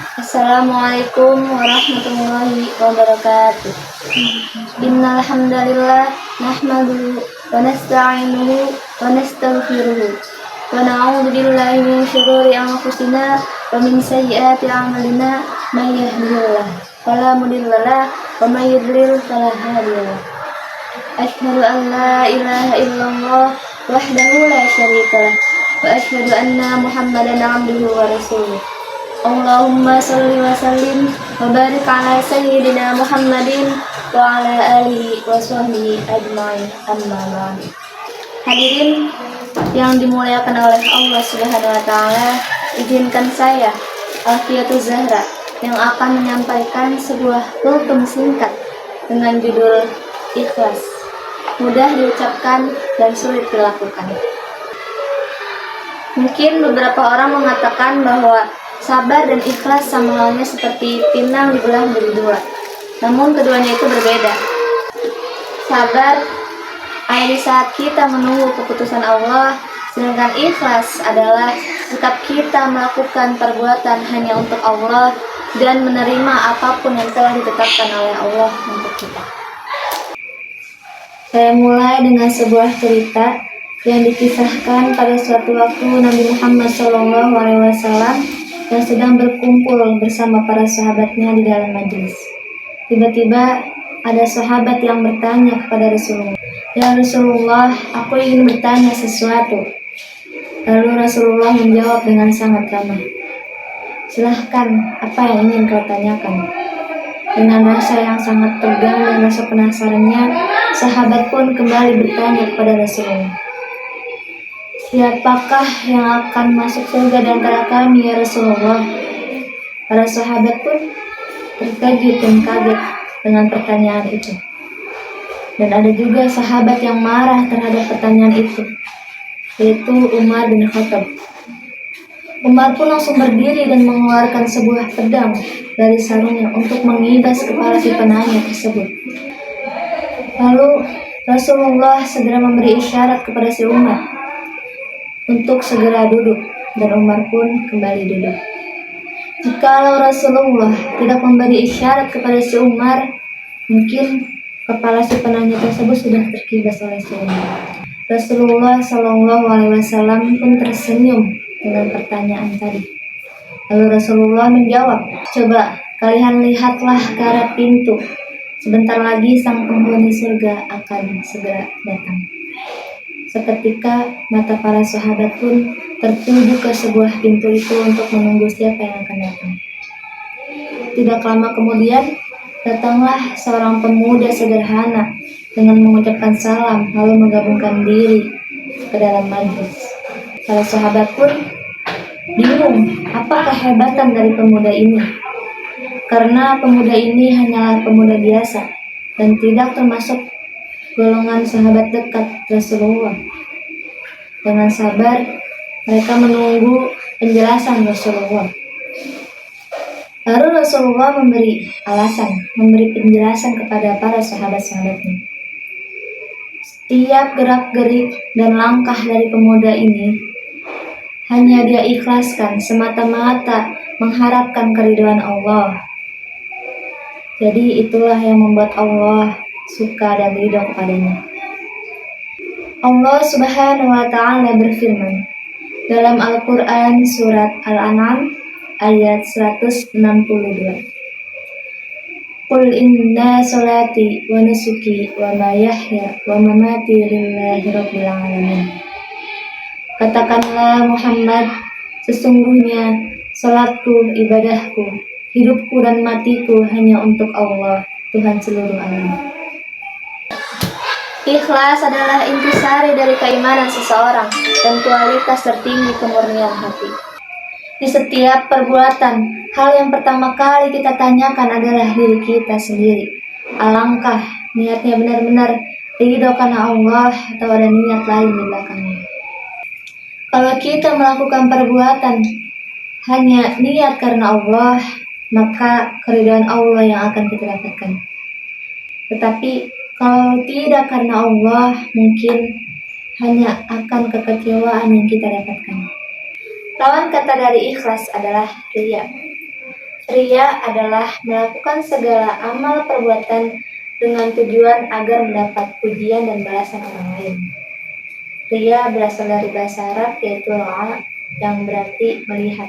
Assalamualaikum warahmatullahi wabarakatuh. Innal hamdalillah nahmaduhu wa nasta'inuhu wa nastaghfiruh wa na'udzu billahi min shururi anfusina wa min sayyiati a'malina may yahdihillahu fala mudilla lahu wa may yudlil fala hadiya lahu. Asyhadu an la ilaha illallah wahdahu la syarika lah wa asyhadu anna Muhammadan 'abduhu wa rasuluh. Allahumma sholli wa sallim wa barik ala sayyidina Muhammadin wa ala alihi wa sahbihi ajma'in, amma ba'd. Hadirin yang dimuliakan oleh Allah Subhanahu wa taala, izinkan saya Alfiatuz Zahra yang akan menyampaikan sebuah kultum singkat dengan judul Ikhlas. Mudah diucapkan dan sulit dilakukan. Mungkin beberapa orang mengatakan bahwa sabar dan ikhlas sama halnya seperti pinang dibelah menjadi dua. Namun keduanya itu berbeda. Sabar ada di saat kita menunggu keputusan Allah, sedangkan ikhlas adalah sikap kita melakukan perbuatan hanya untuk Allah dan menerima apapun yang telah ditetapkan oleh Allah untuk kita. Saya mulai dengan sebuah cerita yang dikisahkan pada suatu waktu Nabi Muhammad SAW yang sedang berkumpul bersama para sahabatnya di dalam majelis. Tiba-tiba ada sahabat yang bertanya kepada Rasulullah, "Ya Rasulullah, aku ingin bertanya sesuatu." Lalu Rasulullah menjawab dengan sangat ramah, "Silahkan, apa yang ingin kau tanyakan?" Dengan rasa yang sangat tegang dan rasa penasarannya, sahabat pun kembali bertanya kepada Rasulullah, "Siapakah yang akan masuk surga di antara kami, ya Rasulullah?" Para sahabat pun terkejut dan kaget dengan pertanyaan itu. Dan ada juga sahabat yang marah terhadap pertanyaan itu, yaitu Umar bin Khattab. Umar pun langsung berdiri dan mengeluarkan sebuah pedang dari sarungnya untuk mengibas kepala si penanya tersebut. Lalu Rasulullah segera memberi isyarat kepada si Umar untuk segera duduk, dan Umar pun kembali duduk. Jikalau Rasulullah tidak memberi isyarat kepada si Umar, mungkin kepala si penanya tersebut sudah terkibas oleh si Umar. Rasulullah SAW pun tersenyum dengan pertanyaan tadi. Lalu Rasulullah menjawab, "Coba kalian lihatlah ke arah pintu. Sebentar lagi sang penghuni surga akan segera datang." Seketika mata para sahabat pun tertuju ke sebuah pintu itu untuk menunggu siapa yang akan datang. Tidak lama kemudian, datanglah seorang pemuda sederhana dengan mengucapkan salam lalu menggabungkan diri ke dalam majelis. Para sahabat pun bingung apa kehebatan dari pemuda ini, karena pemuda ini hanyalah pemuda biasa dan tidak termasuk golongan sahabat dekat Rasulullah. Dengan sabar, mereka menunggu penjelasan Rasulullah. Lalu Rasulullah memberi penjelasan kepada para sahabat-sahabatnya. Setiap gerak-gerik dan langkah dari pemuda ini hanya dia ikhlaskan semata-mata mengharapkan keridhaan Allah. Jadi itulah yang membuat Allah suka dan ridho kepadanya. Allah Subhanahu wa taala berfirman dalam Al-Qur'an surat Al-An'am ayat 162. Qul inna salati wa nusuki wa mahyaya wa mamati lillahi rabbil alamin. Katakanlah Muhammad, sesungguhnya salatku, ibadahku, hidupku dan matiku hanya untuk Allah, Tuhan seluruh alam. Ikhlas adalah intisari dari keimanan seseorang dan kualitas tertinggi kemurnian hati. Di setiap perbuatan, hal yang pertama kali kita tanyakan adalah diri kita sendiri. Alangkah niatnya benar-benar ridho karena Allah atau ada niat lain di belakangnya. Kalau kita melakukan perbuatan hanya niat karena Allah, maka keridhaan Allah yang akan kita dapatkan. Tetapi kalau tidak karena Allah, mungkin hanya akan kekecewaan yang kita dapatkan. Lawan kata dari ikhlas adalah riya. Ria adalah melakukan segala amal perbuatan dengan tujuan agar mendapat pujian dan balasan orang lain. Ria berasal dari bahasa Arab yaitu ra'a yang berarti melihat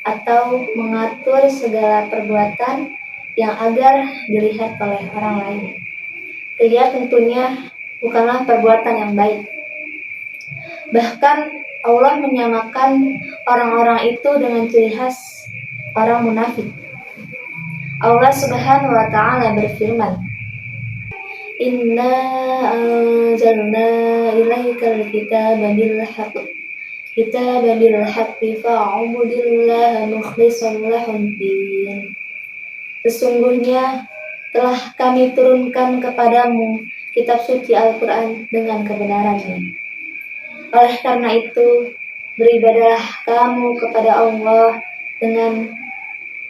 atau mengatur segala perbuatan yang agar dilihat oleh orang lain. Ria tentunya bukanlah perbuatan yang baik. Bahkan Allah menyamakan orang-orang itu dengan ciri khas orang munafik. Allah Subhanahu wa taala berfirman, "Inna anzalna ilaikal kitaba bil haqqi fa'budillaha mukhlishan lahud-din." Sesungguhnya telah kami turunkan kepadamu kitab suci Al-Quran dengan kebenarannya. Oleh karena itu, beribadahlah kamu kepada Allah dengan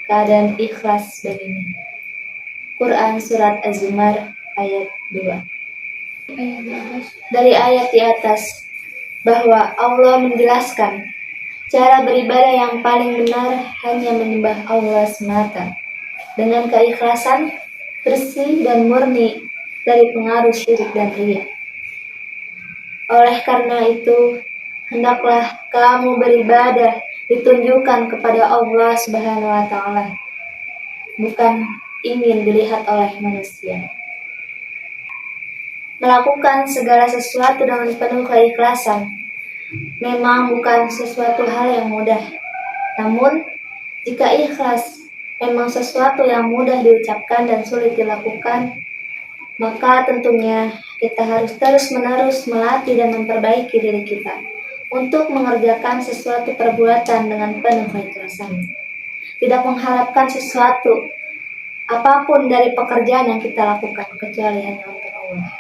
keadaan ikhlas baginya. Quran Surat Az-Zumar ayat 2. Dari ayat di atas, bahwa Allah menjelaskan cara beribadah yang paling benar hanya menyembah Allah semata, dengan keikhlasan, bersih dan murni dari pengaruh syirik dan riya. Oleh karena itu, hendaklah kamu beribadah ditunjukkan kepada Allah Subhanahu wa taala, bukan ingin dilihat oleh manusia. Melakukan segala sesuatu dengan penuh keikhlasan memang bukan sesuatu hal yang mudah. Namun, jika ikhlas memang sesuatu yang mudah diucapkan dan sulit dilakukan, maka tentunya kita harus terus-menerus melatih dan memperbaiki diri kita untuk mengerjakan sesuatu perbuatan dengan penuh keikhlasan. Tidak mengharapkan sesuatu apapun dari pekerjaan yang kita lakukan kecuali hanya untuk Allah.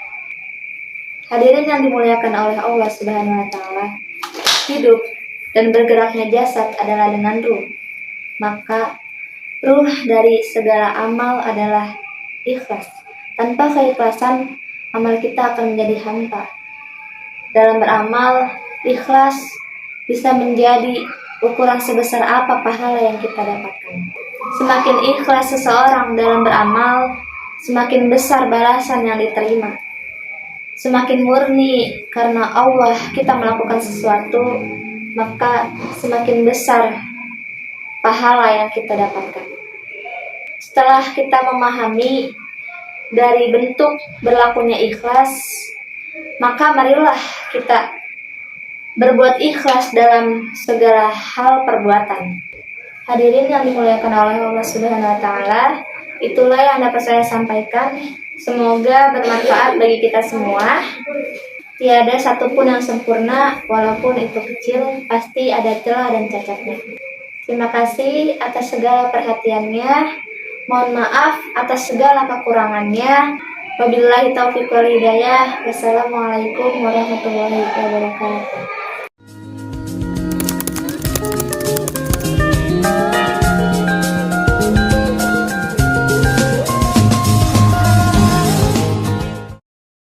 Hadirin yang dimuliakan oleh Allah Subhanahu wa taala, hidup dan bergeraknya jasad adalah dengan ruh. Maka ruh dari segala amal adalah ikhlas. Tanpa keikhlasan, amal kita akan menjadi hampa. Dalam beramal, ikhlas bisa menjadi ukuran sebesar apa pahala yang kita dapatkan. Semakin ikhlas seseorang dalam beramal, semakin besar balasan yang diterima. Semakin murni karena Allah kita melakukan sesuatu, maka semakin besar pahala yang kita dapatkan. Setelah kita memahami dari bentuk berlakunya ikhlas, maka marilah kita berbuat ikhlas dalam segala hal perbuatan. Hadirin yang dimuliakan oleh Allah Subhanahu wa taala, itulah yang dapat saya sampaikan. Semoga bermanfaat bagi kita semua. Tiada satupun yang sempurna, walaupun itu kecil, pasti ada celah dan cacatnya. Terima kasih atas segala perhatiannya. Mohon maaf atas segala kekurangannya. Wabillahi taufiq wal hidayah. Wassalamualaikum warahmatullahi wabarakatuh.